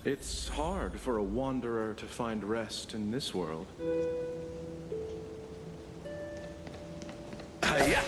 It's hard for a wanderer to find rest in this world. Hiya!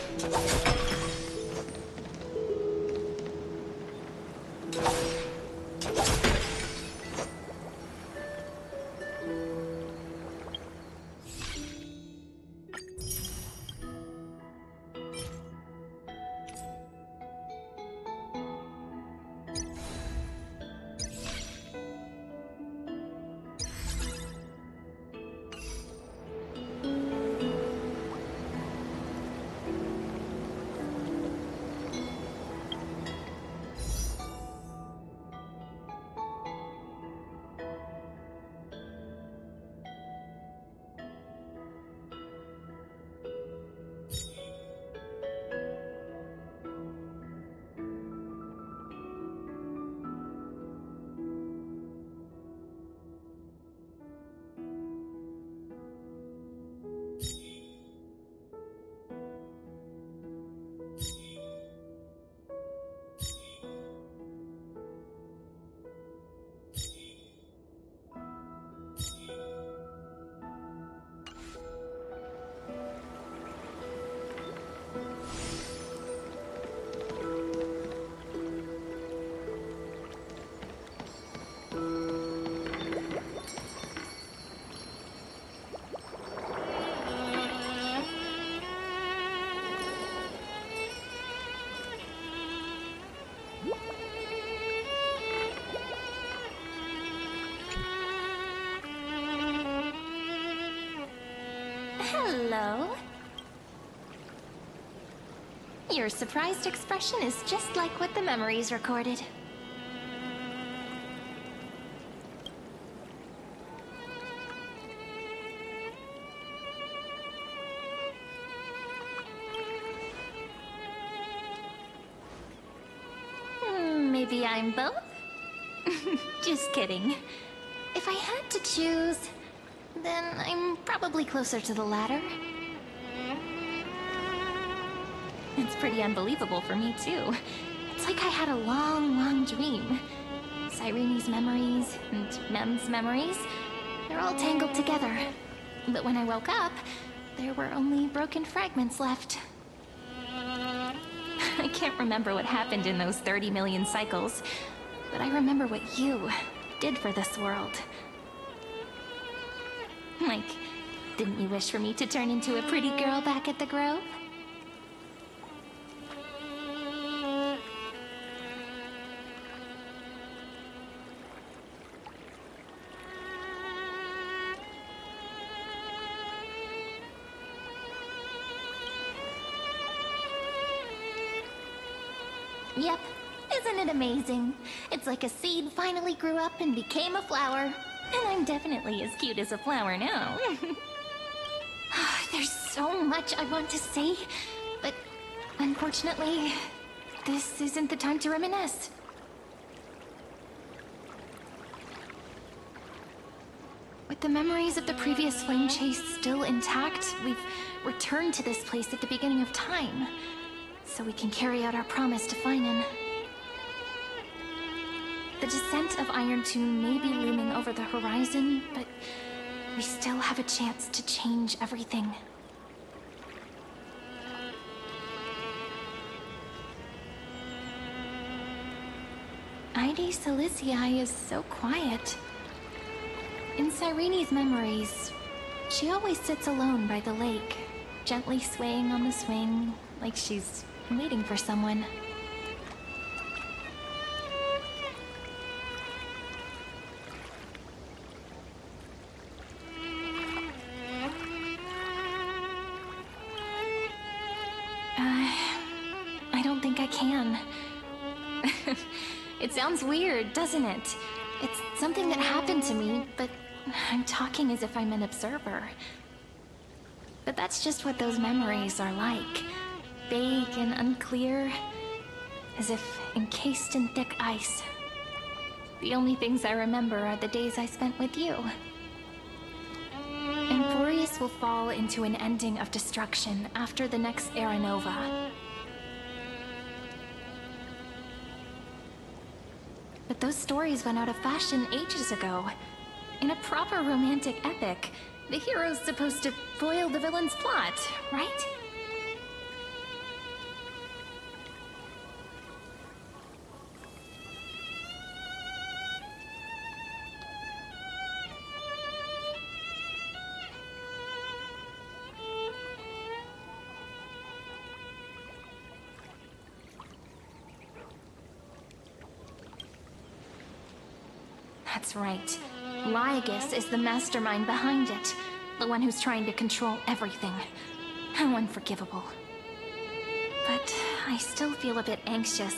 Hello. Your surprised expression is just like what the memories recorded. Maybe I'm both? Just kidding. If I had to choose, then I'm probably closer to the latter. It's pretty unbelievable for me, too. It's like I had a long, long dream. Cyrene's memories and Mem's memories, they're all tangled together. But when I woke up, there were only broken fragments left. I can't remember what happened in those 30 million cycles, but I remember what you did for this world. Like, didn't you wish for me to turn into a pretty girl back at the Grove? Yep. Isn't it amazing? It's like a seed finally grew up and became a flower. And I'm definitely as cute as a flower now. There's so much I want to say, but unfortunately, this isn't the time to reminisce. With the memories of the previous flame chase still intact, we've returned to this place at the beginning of time, so we can carry out our promise to Finan. The descent of Iron Tomb may be looming over the horizon, but we still have a chance to change everything. Ide Silicii is so quiet. In Cyrene's memories, she always sits alone by the lake, gently swaying on the swing, like she's waiting for someone. I don't think I can. It sounds weird, doesn't it? It's something that happened to me, but I'm talking as if I'm an observer. But that's just what those memories are like. Vague and unclear, as if encased in thick ice. The only things I remember are the days I spent with you. Emporius will fall into an ending of destruction after the next Era Nova. but those stories went out of fashion ages ago. In a proper romantic epic, the hero's supposed to foil the villain's plot, right? That's right. Lygus is the mastermind behind it. The one who's trying to control everything. How unforgivable. But I still feel a bit anxious.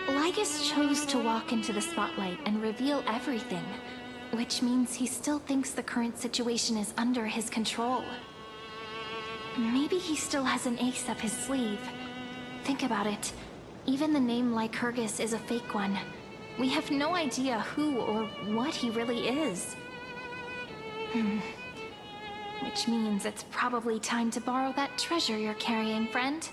Lygus chose to walk into the spotlight and reveal everything, which means he still thinks the current situation is under his control. Maybe he still has an ace up his sleeve. Think about it. Even the name Lycurgus is a fake one. We have no idea who or what he really is. Which means it's probably time to borrow that treasure you're carrying, friend.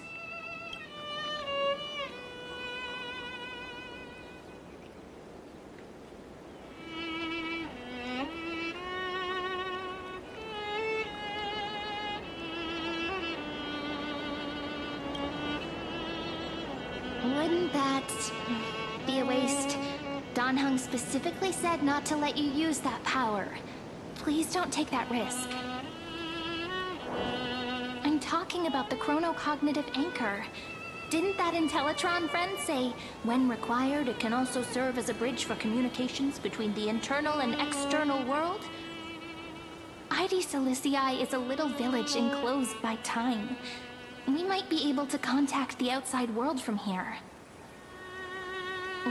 Wouldn't that be a waste? Don Hung specifically said not to let you use that power. Please don't take that risk. I'm talking about the chronocognitive anchor. Didn't that Intellitron friend say, when required, it can also serve as a bridge for communications between the internal and external world? ID Silicii is a little village enclosed by time. We might be able to contact the outside world from here.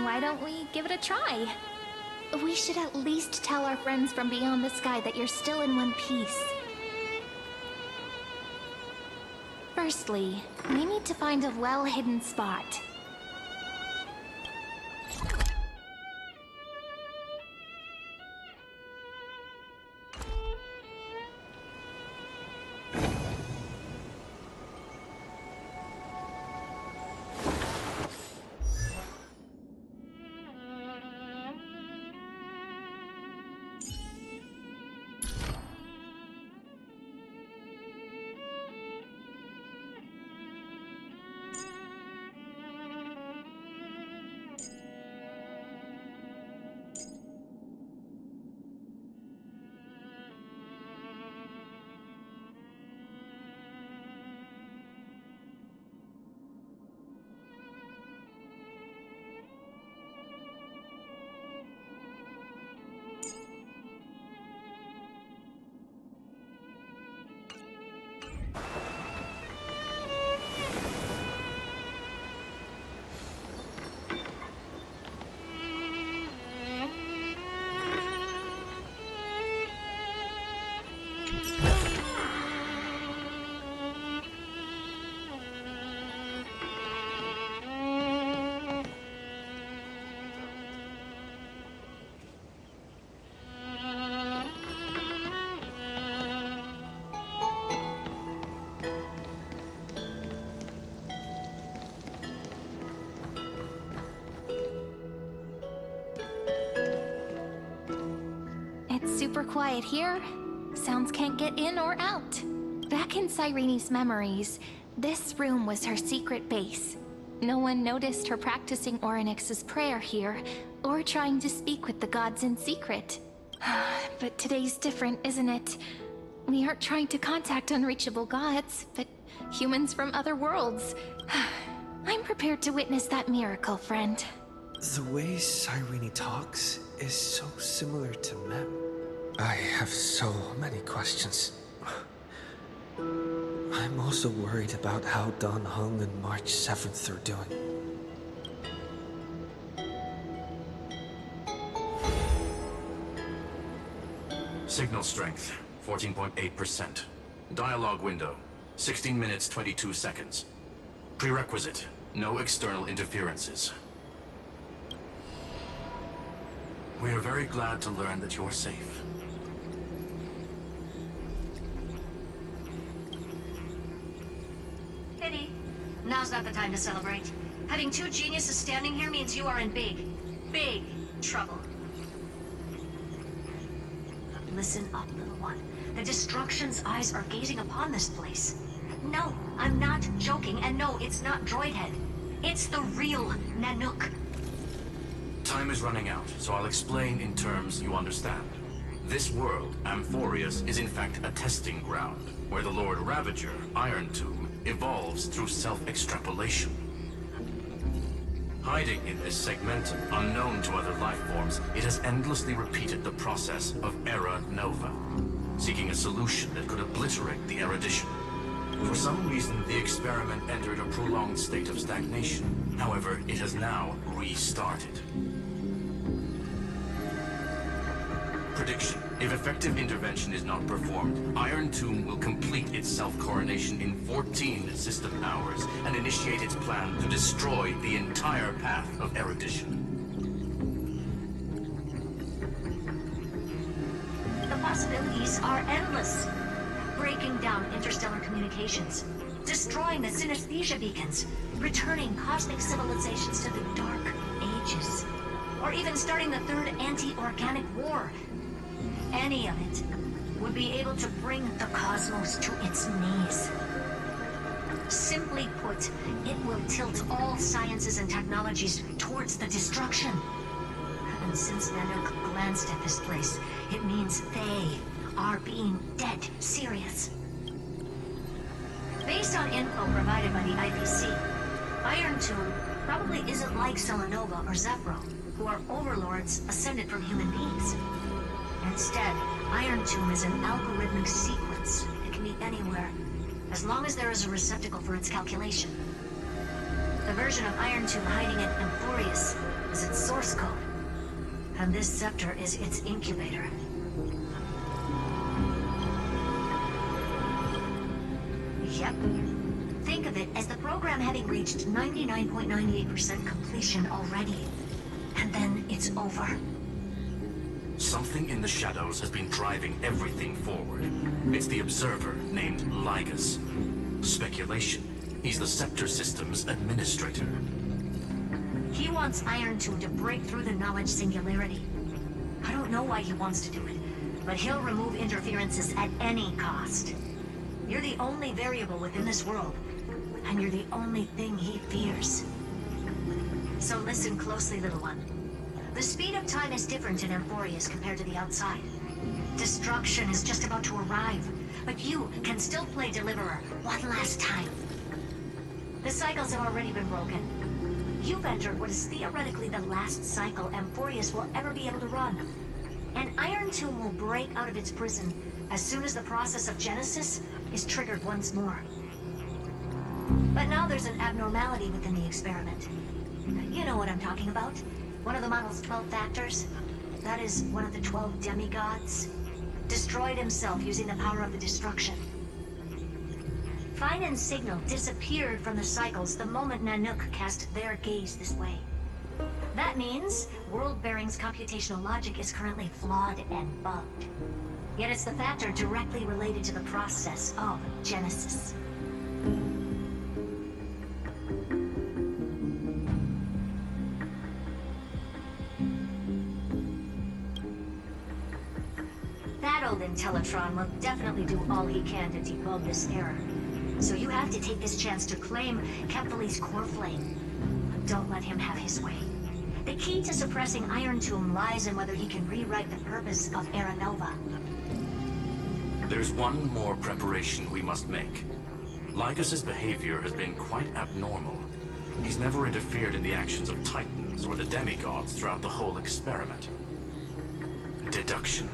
Why don't we give it a try? We should at least tell our friends from beyond the sky that you're still in one piece. Firstly, we need to find a well-hidden spot. Super quiet here. Sounds can't get in or out. Back in Cyrene's memories, this room was her secret base. No one noticed her practicing Orynyx's prayer here, or trying to speak with the gods in secret. But today's different, isn't it? We aren't trying to contact unreachable gods, but humans from other worlds. I'm prepared to witness that miracle, friend. The way Cyrene talks is so similar to Mem. I have so many questions. I'm also worried about how Don Hung and March 7th are doing. Signal strength, 14.8%. Dialogue window, 16 minutes 22 seconds. Prerequisite, no external interferences. We are very glad to learn that you're safe. Pity. Now's not the time to celebrate. Having two geniuses standing here means you are in big. big trouble. Listen up, little one. The Destruction's eyes are gazing upon this place. No, I'm not joking, and no, it's not Droidhead. It's the real Nanook. Time is running out, so I'll explain in terms you understand. This world, Amphorius, is in fact a testing ground, where the Lord Ravager, Iron Tomb, evolves through self-extrapolation. Hiding in this segmentum, unknown to other life forms, it has endlessly repeated the process of Era Nova, seeking a solution that could obliterate the erudition. For some reason, the experiment entered a prolonged state of stagnation. However, it has now restarted. Prediction. If effective intervention is not performed, Iron Tomb will complete its self-coronation in 14 system hours and initiate its plan to destroy the entire path of erudition. The possibilities are endless. Breaking down interstellar communications, destroying the synesthesia beacons, returning cosmic civilizations to the Dark Ages, or even starting the third anti-organic war. Any of it would be able to bring the cosmos to its knees. Simply put, it will tilt all sciences and technologies towards the destruction. And since Nanook glanced at this place, it means they are being dead serious. Based on info provided by the IPC, Iron Tomb probably isn't like Selenova or Zephyro, who are overlords ascended from human beings. Instead, Iron Tomb is an algorithmic sequence. It can be anywhere, as long as there is a receptacle for its calculation. The version of Iron Tomb hiding in Amphorius is its source code, and this scepter is its incubator. Yep. Think of it as the program having reached 99.98% completion already. And then it's over. Something in the shadows has been driving everything forward. It's the Observer, named Lygus. Speculation. He's the Scepter System's administrator. He wants Iron Tomb to break through the knowledge singularity. I don't know why he wants to do it, but he'll remove interferences at any cost. You're the only variable within this world, and you're the only thing he fears. So listen closely, little one. The speed of time is different in Amphorius compared to the outside. Destruction is just about to arrive, but you can still play Deliverer one last time. The cycles have already been broken. You've entered what is theoretically the last cycle Amphorius will ever be able to run. And Iron Tomb will break out of its prison as soon as the process of Genesis is triggered once more. But now there's an abnormality within the experiment. You know what I'm talking about. One of the model's 12 factors. That is one of the 12 demigods. Destroyed himself using the power of the destruction. Fine and Signal disappeared from the cycles the moment Nanook cast their gaze this way. That means World Bearing's computational logic is currently flawed and bugged. Yet it's the factor directly related to the process of Genesis. That old Intellitron will definitely do all he can to debug this error. So you have to take this chance to claim Kephal's core flame. Don't let him have his way. The key to suppressing Iron Tomb lies in whether he can rewrite the purpose of Era Nova. There's one more preparation we must make. Lygus's behavior has been quite abnormal. He's never interfered in the actions of Titans or the demigods throughout the whole experiment. Deduction.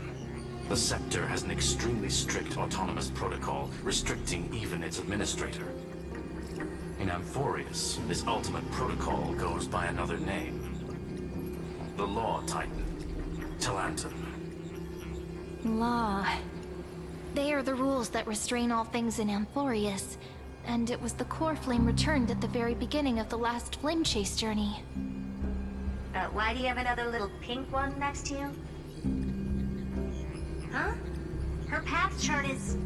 The Scepter has an extremely strict autonomous protocol, restricting even its administrator. In Amphorius, this ultimate protocol goes by another name. The Law Titan. Talanton. Law. They are the rules that restrain all things in Amphorius, and it was the core flame returned at the very beginning of the last flame chase journey. Why do you have another little pink one next to you? Huh? Her path chart is...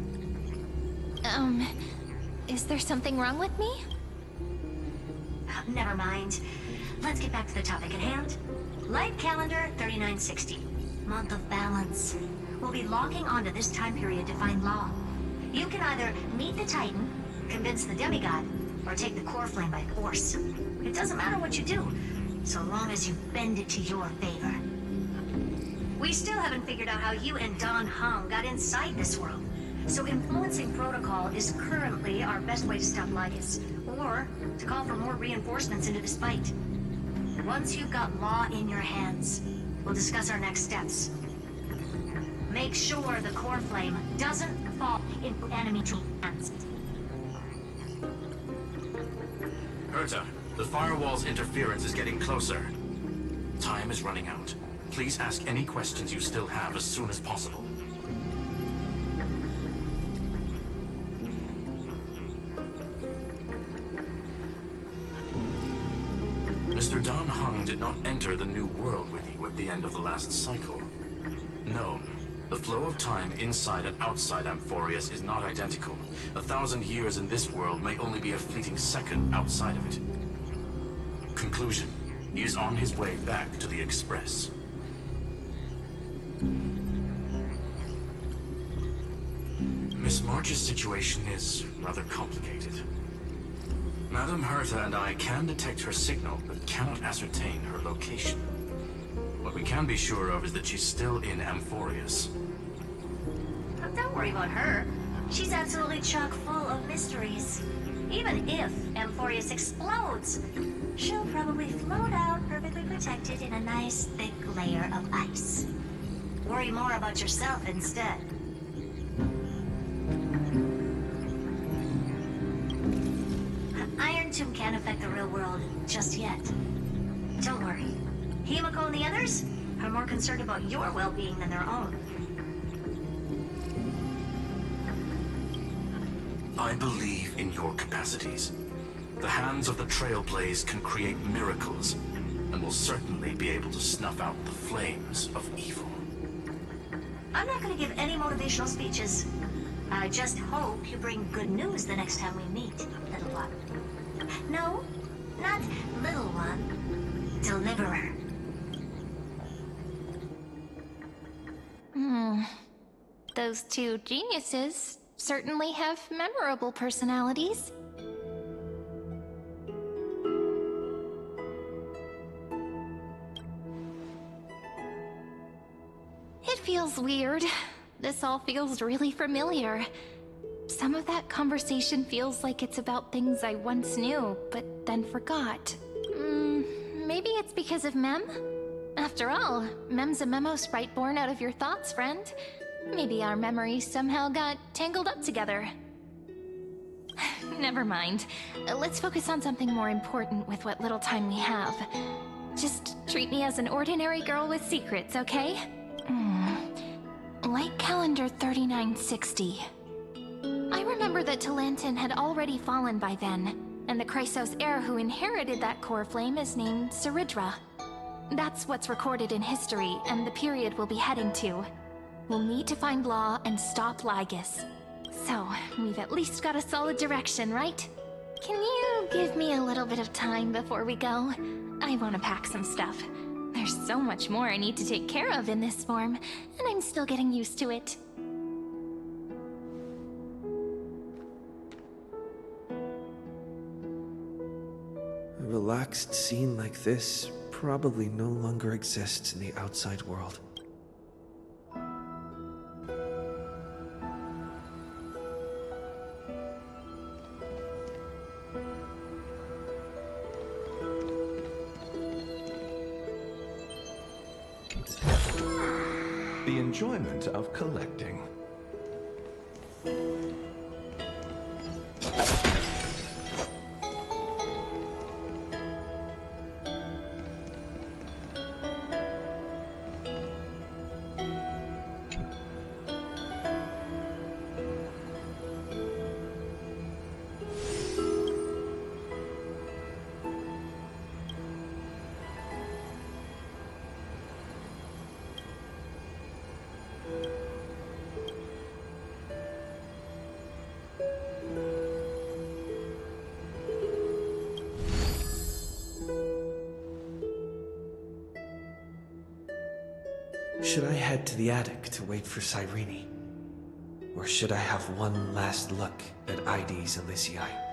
Is there something wrong with me? Never mind. Let's get back to the topic at hand. Light calendar 3960. Month of balance. We'll be logging onto this time period to find Law. You can either meet the Titan, convince the demigod, or take the core flame by force. It doesn't matter what you do, so long as you bend it to your favor. We still haven't figured out how you and Don Hung got inside this world. So influencing protocol is currently our best way to stop Lygus, or to call for more reinforcements into this fight. Once you've got Law in your hands, we'll discuss our next steps. Make sure the core flame doesn't fall into enemy hands. Herta, the firewall's interference is getting closer. Time is running out. Please ask any questions you still have as soon as possible. Mr. Don Hung did not enter the new world with you at the end of the last cycle. No. The flow of time inside and outside Amphorius is not identical. 1,000 years in this world may only be a fleeting second outside of it. Conclusion. He is on his way back to the Express. Miss March's situation is rather complicated. Madame Herta and I can detect her signal, but cannot ascertain her location. What we can be sure of is that she's still in Amphorius. Don't worry about her. She's absolutely chock full of mysteries. Even if Amphorius explodes, she'll probably float out perfectly protected in a nice thick layer of ice. Worry more about yourself instead. Iron Tomb can't affect the real world just yet. Don't worry. Himiko and the others are more concerned about your well-being than their own. I believe in your capacities. The hands of the Trailblaze can create miracles, and will certainly be able to snuff out the flames of evil. I'm not going to give any motivational speeches. I just hope you bring good news the next time we meet, little one. No, not little one. Deliverer. Those two geniuses certainly have memorable personalities. It feels weird. This all feels really familiar. Some of that conversation feels like it's about things I once knew, but then forgot. Maybe it's because of Mem? After all, Mem's a memo sprite born out of your thoughts, friend. Maybe our memories somehow got tangled up together. Never mind. Let's focus on something more important with what little time we have. Just treat me as an ordinary girl with secrets, okay? Light calendar 3960. I remember that Talantin had already fallen by then, and the Chrysos heir who inherited that core flame is named Saridra. That's what's recorded in history, and the period we'll be heading to. We'll need to find Law and stop Lygus. So, we've at least got a solid direction, right? Can you give me a little bit of time before we go? I want to pack some stuff. There's so much more I need to take care of in this form, and I'm still getting used to it. A relaxed scene like this probably no longer exists in the outside world. The enjoyment of collecting. Should I head to the attic to wait for Cyrene? Or should I have one last look at Ides Elysiae?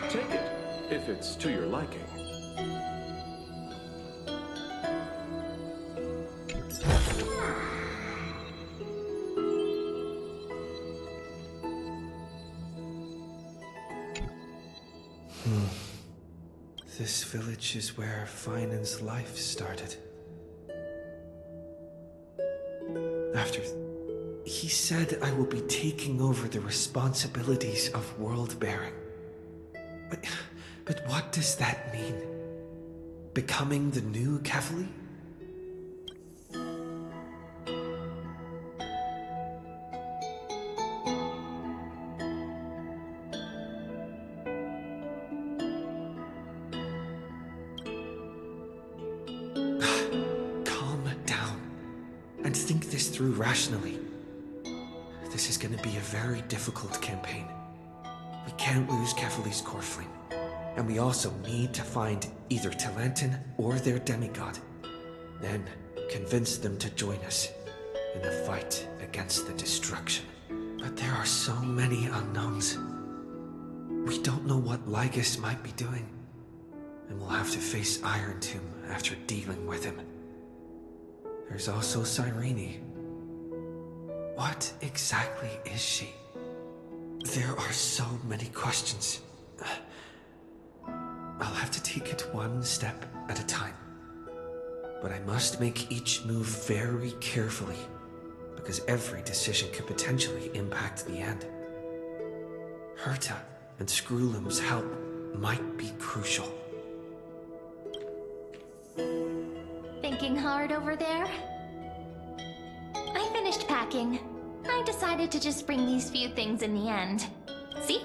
Take it, if it's to your liking. This village is where Finan's life started. He said I will be taking over the responsibilities of world-bearing. But what does that mean? Becoming the new Kefali? Calm down and think this through rationally. This is going to be a very difficult campaign. We can't lose Kefali's core flame. And we also need to find either Talantin or their demigod. Then convince them to join us in the fight against the destruction. But there are so many unknowns. We don't know what Lygus might be doing. And we'll have to face Iron Tomb after dealing with him. There's also Cyrene. What exactly is she? There are so many questions. I'll have to take it one step at a time. But I must make each move very carefully, because every decision could potentially impact the end. Herta and Screwlum's help might be crucial. Thinking hard over there? I finished packing. I decided to just bring these few things in the end. See?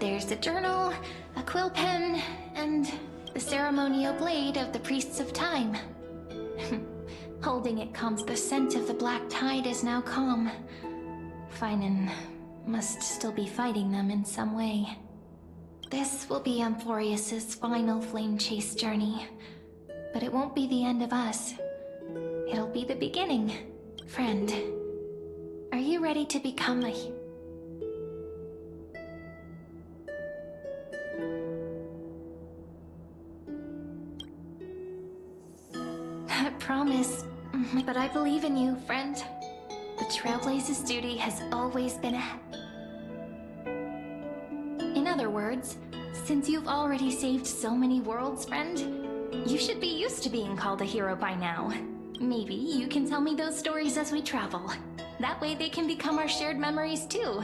There's a journal, a quill pen, and the ceremonial blade of the Priests of Time. Holding it calms the scent of the black tide is now calm. Finan must still be fighting them in some way. This will be Amphorius's final flame chase journey. But it won't be the end of us. It'll be the beginning. Friend, are you ready to become a... I promise, but I believe in you, friend. The Trailblaze's duty has always been In other words, since you've already saved so many worlds, friend, you should be used to being called a hero by now. Maybe you can tell me those stories as we travel. That way they can become our shared memories too.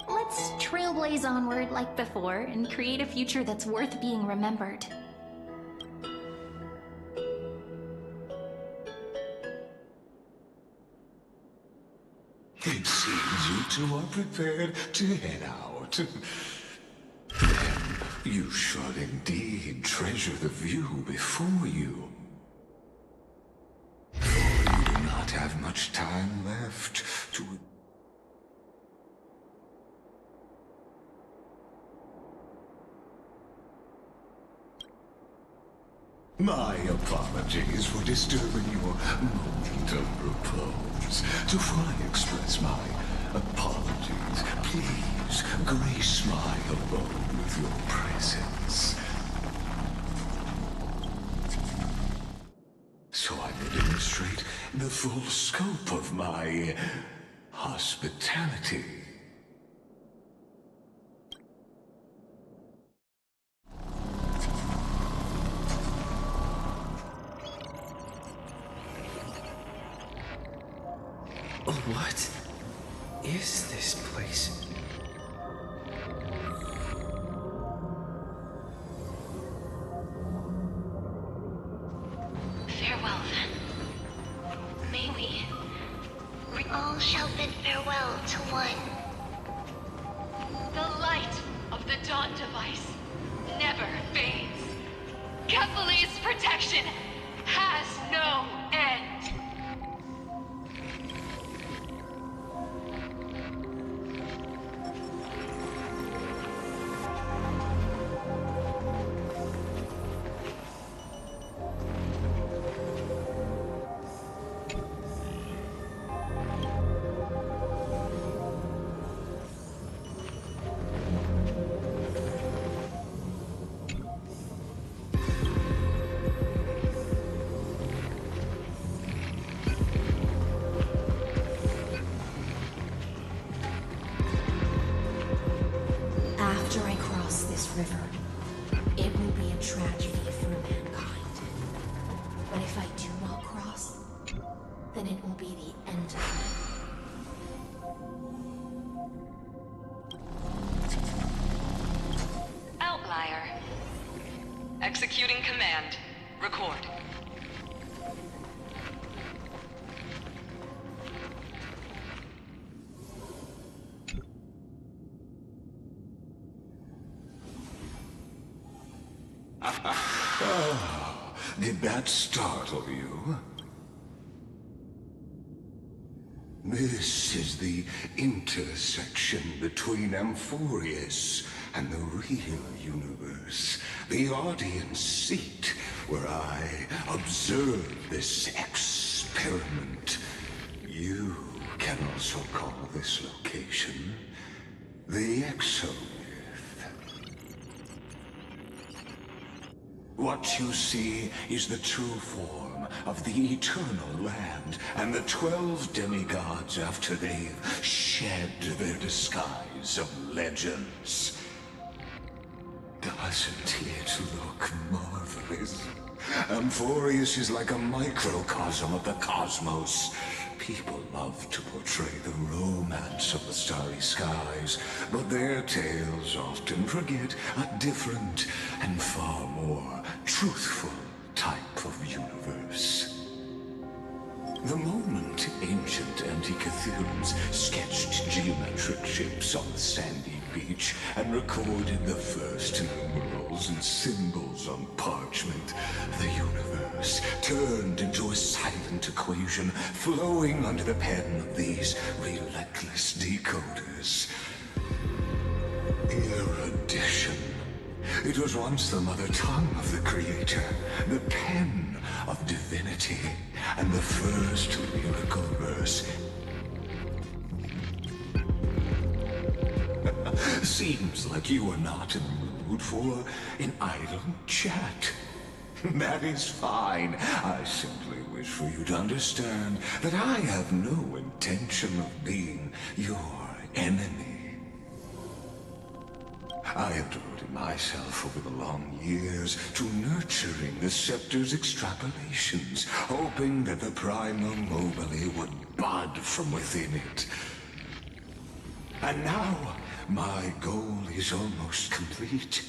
Let's trailblaze onward like before and create a future that's worth being remembered. It seems you two are prepared to head out. Then you should indeed treasure the view before you. For you do not have much time left to... My apologies for disturbing your moment of repose. To fully express my apologies, please grace my abode with your presence. So I may demonstrate the full scope of my hospitality. What is this place? Farewell, then. May we All shall bid farewell to one. The light of the Dawn device never fades. Kephal's protection has no end. After I cross this river, it will be a tragedy for mankind. But if I do not cross, then it will be the end of me. Outlier. Executing command. Record. Did that startle you? This is the intersection between Amphorius and the real universe. The audience seat where I observe this experiment. You can also call this location the Exomyth. What you see is the true form of the eternal land and the 12 demigods after they've shed their disguise of legends. Doesn't it look marvelous? Amphorius is like a microcosm of the cosmos. People love to portray the romance of the starry skies, but their tales often forget a different and far more truthful type of universe. The moment ancient Antikytherians sketched geometric shapes on the sandy beach and recorded the first numerals and symbols on parchment, the universe turned into a silent equation flowing under the pen of these relentless decoders. Erudition. It was once the mother tongue of the Creator, the pen of divinity, and the first lyrical verse. Seems like you are not in the mood for an idle chat. That is fine. I simply wish for you to understand that I have no intention of being your enemy. I have devoted myself over the long years to nurturing the Scepter's extrapolations, hoping that the primal mobile would bud from within it. And now, my goal is almost complete.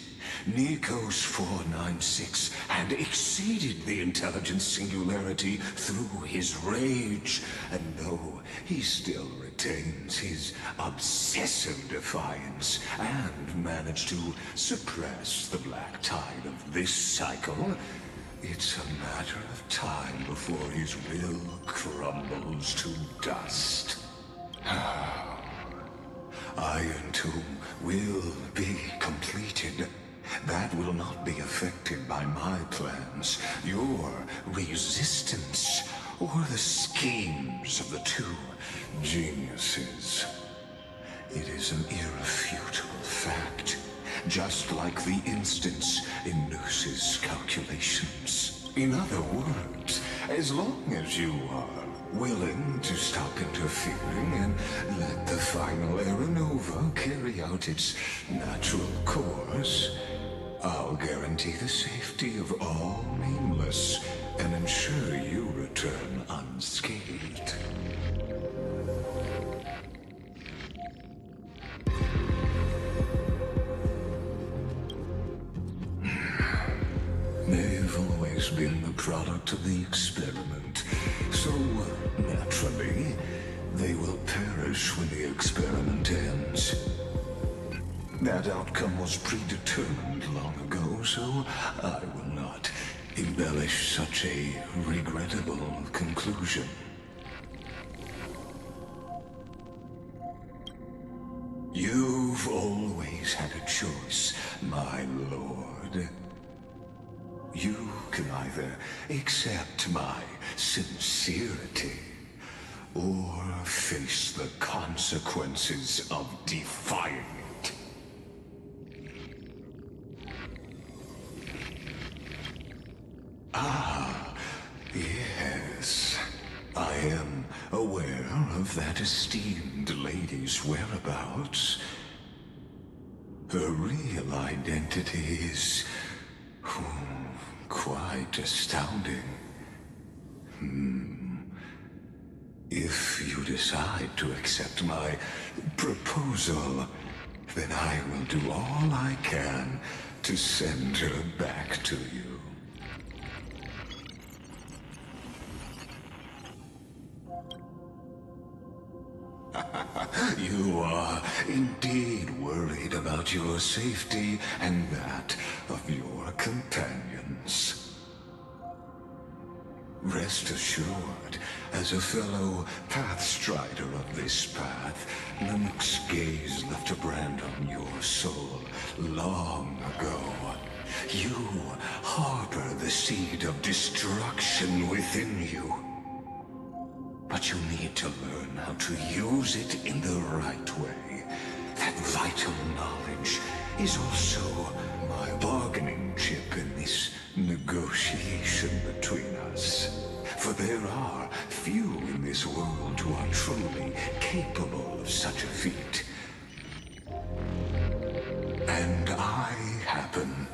Nikos 496 had exceeded the intelligence singularity through his rage, and though he still retains his obsessive defiance and managed to suppress the black tide of this cycle, it's a matter of time before his will crumbles to dust. Iron Tomb will be completed. That will not be affected by my plans, your resistance, or the schemes of the two geniuses. It is an irrefutable fact, just like the instance in Noose's calculations. In other words, as long as you are willing to stop interfering and let the final Aeronova carry out its natural course, I'll guarantee the safety of all nameless and ensure you return unscathed. They've always been the product of the experiment, so naturally, they will perish when the experiment ends. That outcome was predetermined long ago, so I will not embellish such a regrettable conclusion. You've always had a choice, my lord. You can either accept my sincerity or face the consequences of defying it. Ah, yes. I am aware of that esteemed lady's whereabouts. Her real identity is quite astounding. If you decide to accept my proposal, then I will do all I can to send her back to you. You are indeed worried about your safety and that of your companions. Rest assured, as a fellow pathstrider of this path, Linux's gaze left a brand on your soul long ago. You harbor the seed of destruction within you. But you need to learn how to use it in the right way. That vital knowledge is also my bargaining chip in this negotiation between us. For there are few in this world who are truly capable of such a feat. And I happen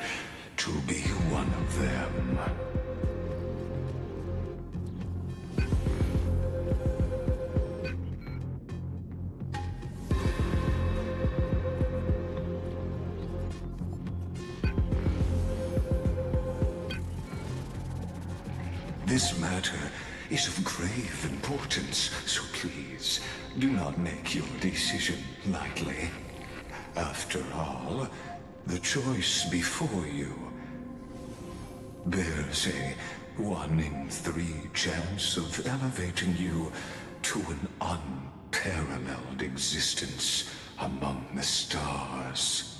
to be one of them. This matter is of grave importance, so please, do not make your decision lightly. After all, the choice before you bears a 1 in 3 chance of elevating you to an unparalleled existence among the stars.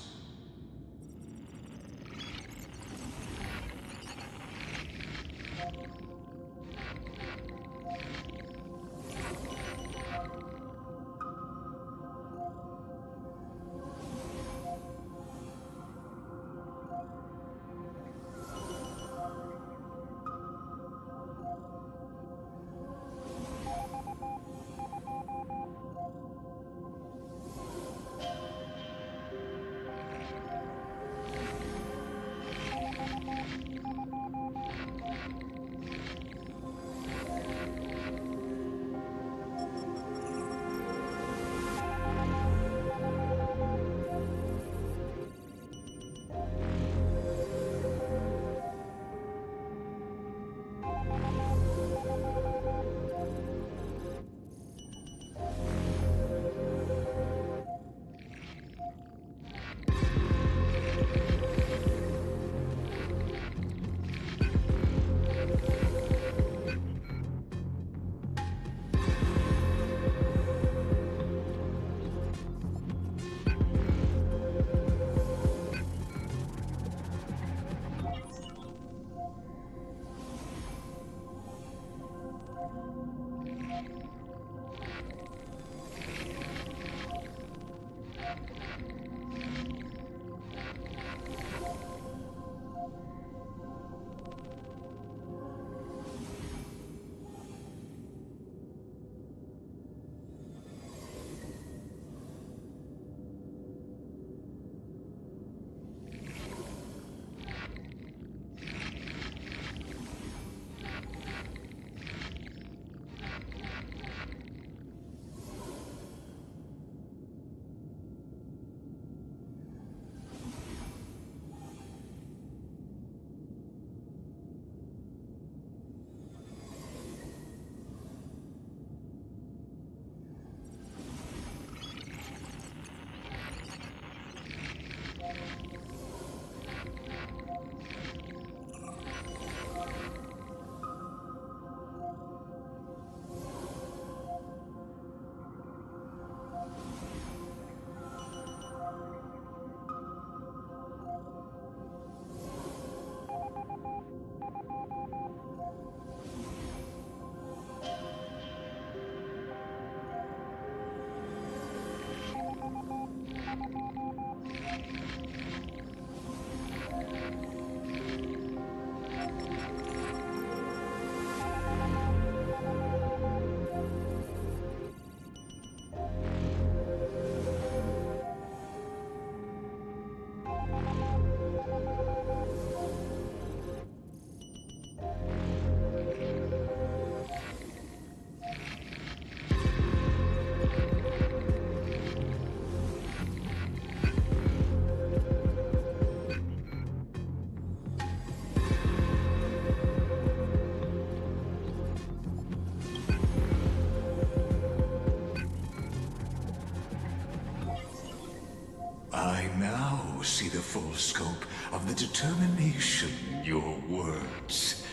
I now see the full scope of the determination in your words.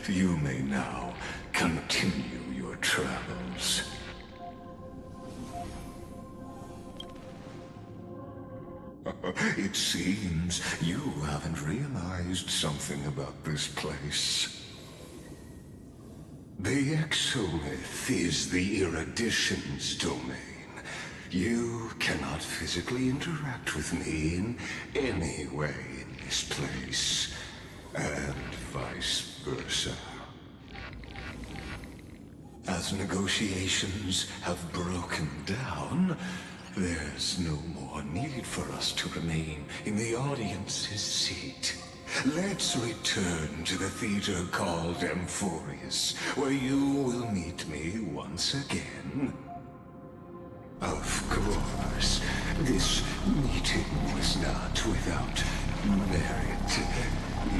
You may now continue your travels. It seems you haven't realized something about this place. The Exolith is the Erudition's domain. You cannot physically interact with me in any way in this place, and vice versa. As negotiations have broken down, there's no more need for us to remain in the audience's seat. Let's return to the theater called Amphorius, where you will meet me once again. Of course, this meeting was not without merit.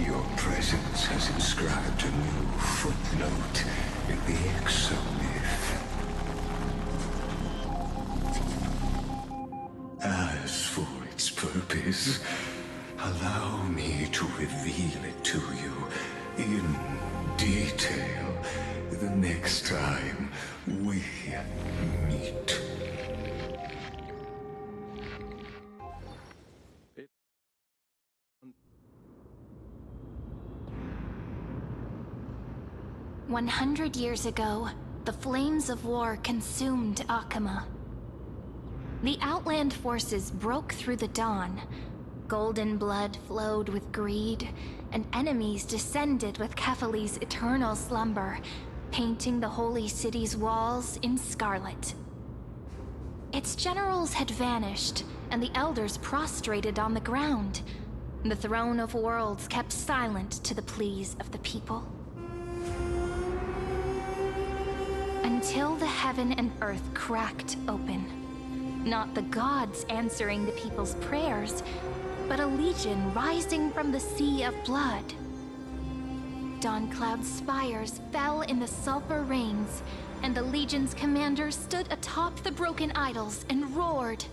Your presence has inscribed a new footnote in the Exomyth. As for its purpose, allow me to reveal it to you in detail the next time we meet. 100 years ago, the flames of war consumed Akama. The Outland forces broke through the dawn. Golden blood flowed with greed, and enemies descended with Kefali's eternal slumber, painting the holy city's walls in scarlet. Its generals had vanished, and the elders prostrated on the ground. The throne of worlds kept silent to the pleas of the people. Until the heaven and earth cracked open. Not the gods answering the people's prayers, but a legion rising from the sea of blood. Dawncloud's spires fell in the sulfur rains, and the legion's commander stood atop the broken idols and roared.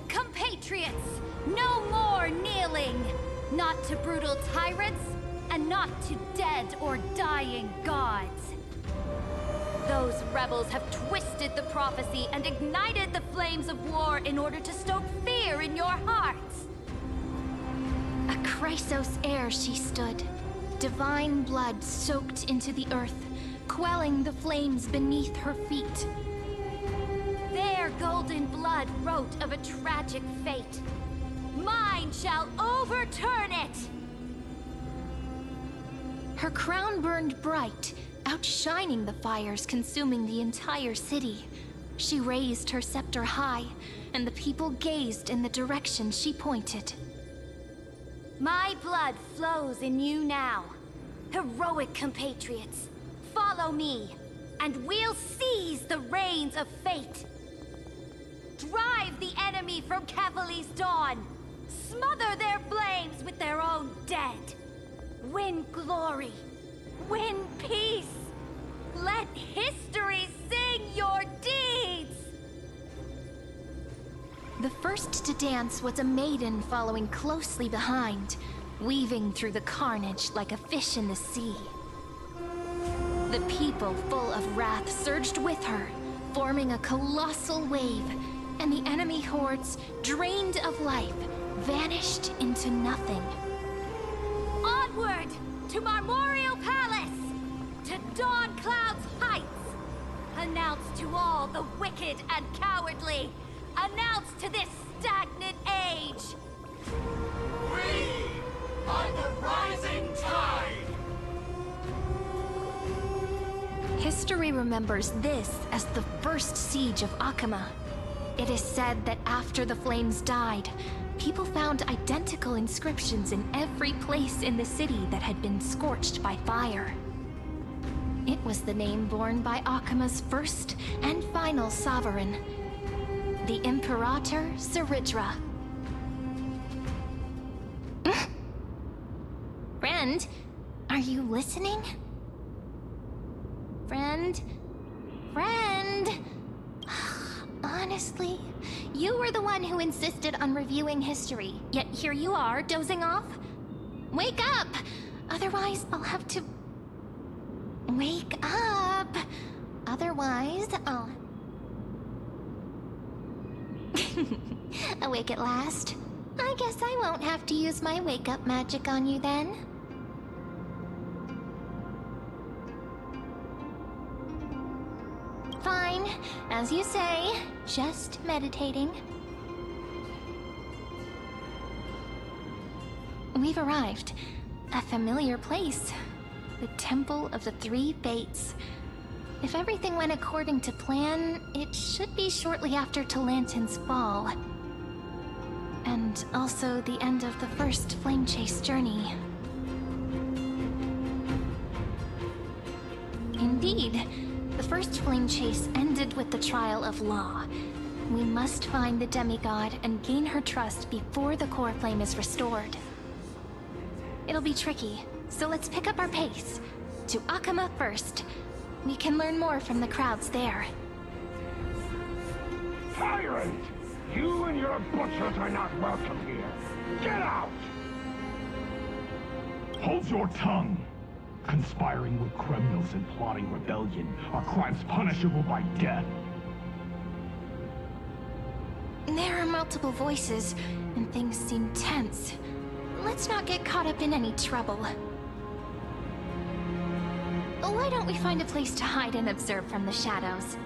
Compatriots, no more kneeling! Not to brutal tyrants, and not to dead or dying gods. Those rebels have twisted the prophecy and ignited the flames of war in order to stoke fear in your hearts. A Chrysos heir she stood, divine blood soaked into the earth, quelling the flames beneath her feet. Their golden blood wrote of a tragic fate. Mine shall overturn it! Her crown burned bright, outshining the fires consuming the entire city. She raised her scepter high, and the people gazed in the direction she pointed. My blood flows in you now. Heroic compatriots, follow me, and we'll seize the reins of fate. Drive the enemy from Kefali's dawn. Smother their flames with their own dead. Win glory. Win peace. Let history sing your deeds! The first to dance was a maiden following closely behind, weaving through the carnage like a fish in the sea. The people, full of wrath, surged with her, forming a colossal wave, and the enemy hordes, drained of life, vanished into nothing. Onward! To Marmoreal Palace! To Dawncloud's heights! Announce to all the wicked and cowardly! Announce to this stagnant age! We are the rising tide! History remembers this as the first siege of Akama. It is said that after the flames died, people found identical inscriptions in every place in the city that had been scorched by fire. It was the name borne by Akama's first and final sovereign, the Imperator Zeridra. Friend, are you listening? Friend? Friend? On Honestly, you were the one who insisted on reviewing history, yet here you are, dozing off? Wake up! Otherwise, I'll have to... Wake up! Otherwise, I'll... Awake at last? I guess I won't have to use my wake-up magic on you then. Fine, as you say, just meditating. We've arrived. A familiar place. The Temple of the Three Fates. If everything went according to plan, it should be shortly after Talantin's fall. And also the end of the first Flame Chase journey. Indeed. The first Flame Chase ended with the trial of Law. We must find the demigod and gain her trust before the core flame is restored. It'll be tricky, so let's pick up our pace. To Akama first. We can learn more from the crowds there. Tyrant! You and your butchers are not welcome here. Get out! Hold your tongue! Conspiring with criminals and plotting rebellion are crimes punishable by death. There are multiple voices, and things seem tense. Let's not get caught up in any trouble. Why don't we find a place to hide and observe from the shadows?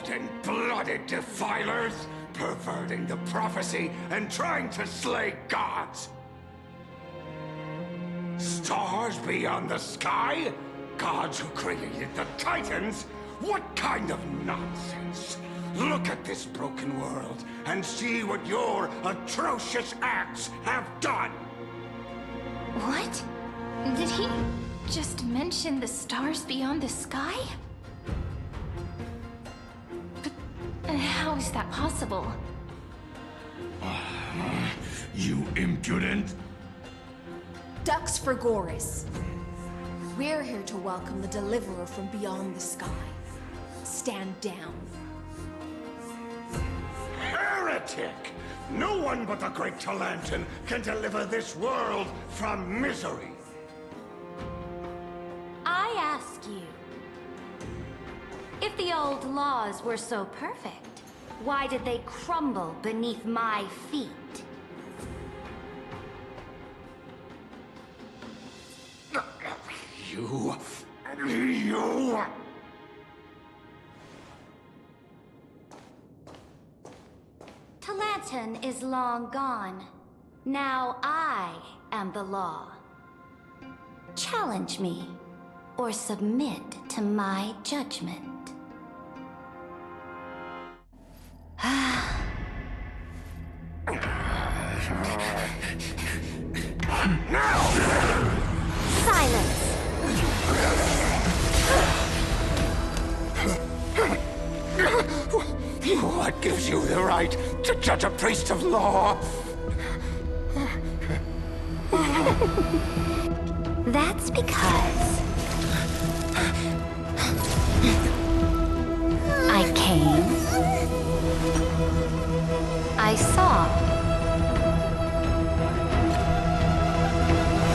cold-blooded defilers, perverting the prophecy and trying to slay gods. Stars beyond the sky? Gods who created the Titans? What kind of nonsense? Look at this broken world and see what your atrocious acts have done! What? Did he just mention the stars beyond the sky? But how is that possible? You impudent! Dux for Goris. We're here to welcome the Deliverer from beyond the sky. Stand down. Heretic! No one but the great Talantin can deliver this world from misery. I ask you, if the old laws were so perfect, why did they crumble beneath my feet? You... Talantin is long gone. Now I am the law. Challenge me, or submit to my judgment. Silence! What gives you the right to judge a priest of law? That's because I came, I saw,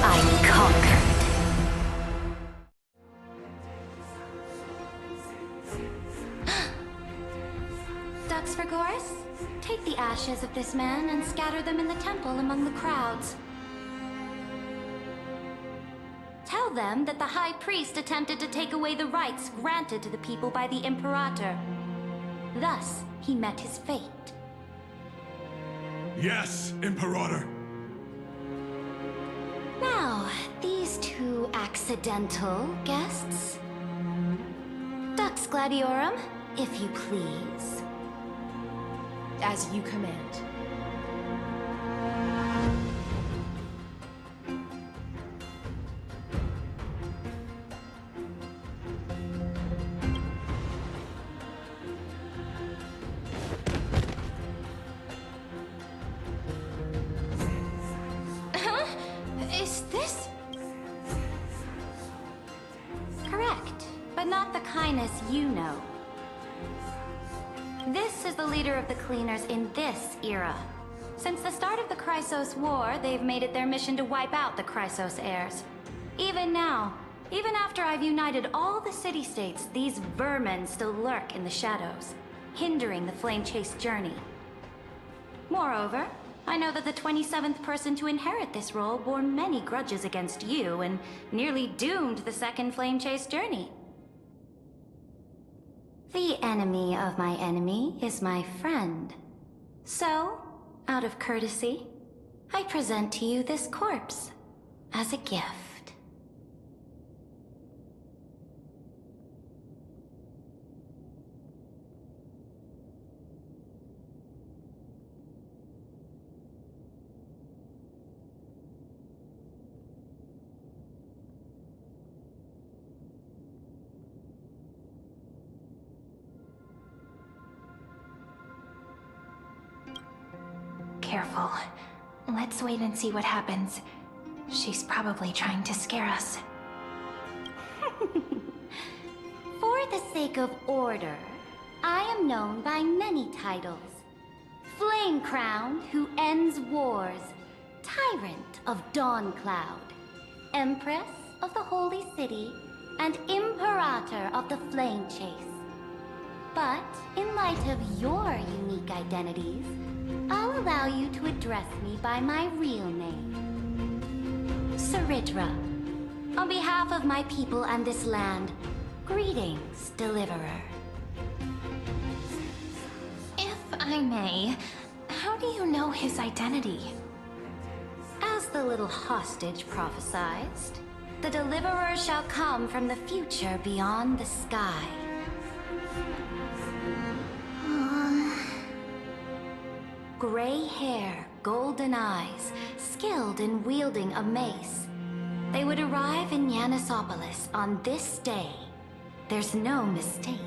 I conquered. Dux for Goris, take the ashes of this man and scatter them in the temple among the crowds. Tell them that the High Priest attempted to take away the rights granted to the people by the Imperator. Thus, he met his fate. Yes, Imperator. Now, these two accidental guests. Dux Gladiorum, if you please. As you command. Is this? Correct, but not the kindness you know. This is the leader of the Cleaners in this era. Since the start of the Chrysos War, they've made it their mission to wipe out the Chrysos heirs. Even now, even after I've united all the city-states, these vermin still lurk in the shadows, hindering the flame-chase journey. Moreover, I know that the 27th person to inherit this role bore many grudges against you and nearly doomed the second flame-chase journey. The enemy of my enemy is my friend. So, out of courtesy, I present to you this corpse as a gift. Careful. Let's wait and see what happens. She's probably trying to scare us. For the sake of order, I am known by many titles. Flame Crown, who ends wars. Tyrant of Dawncloud. Empress of the Holy City. And Imperator of the Flame Chase. But, in light of your unique identities, I'll allow you to address me by my real name. Saridra. On behalf of my people and this land, greetings, Deliverer. I may, how do you know his identity? As the little hostage prophesied, the deliverer shall come from the future beyond the sky. Gray hair, golden eyes, skilled in wielding a mace. They would arrive in Yanisopolis on this day. There's no mistake.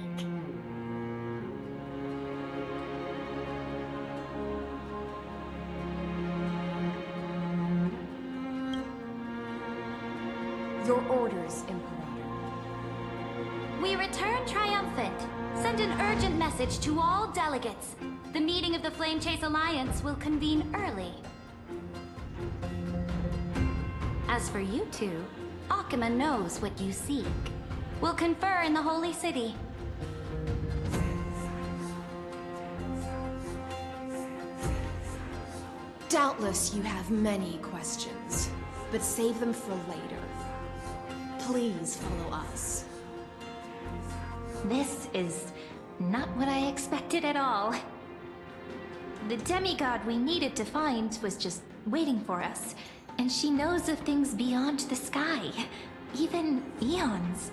Your orders, Imperator. We return triumphant. Send an urgent message to all delegates. The meeting of the Flame Chase Alliance will convene early. As for you two, Akima knows what you seek. We'll confer in the Holy City. Doubtless you have many questions, but save them for later. Please follow us. This is not what I expected at all. The demigod we needed to find was just waiting for us, and she knows of things beyond the sky, even eons.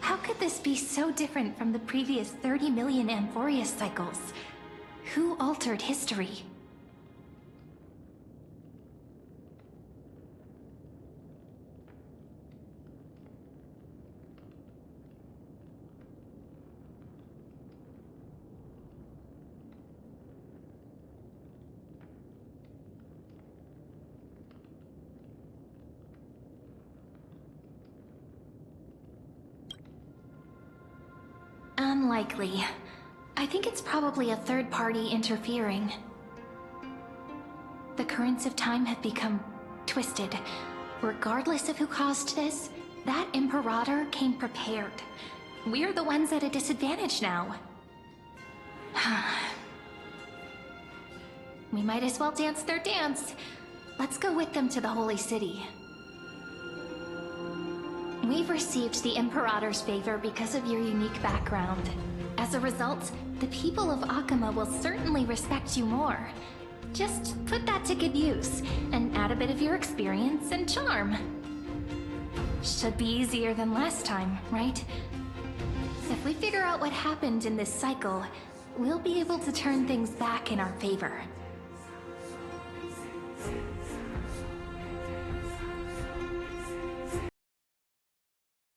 How could this be so different from the previous 30 million Amphorius cycles? Who altered history? Unlikely. I think it's probably a third party interfering. The currents of time have become twisted. Regardless of who caused this, that Imperator came prepared. We're the ones at a disadvantage now. We might as well dance their dance. Let's go with them to the Holy City. We've received the Imperator's favor because of your unique background. As a result, the people of Akima will certainly respect you more. Just put that to good use, and add a bit of your experience and charm. Should be easier than last time, right? If we figure out what happened in this cycle, we'll be able to turn things back in our favor.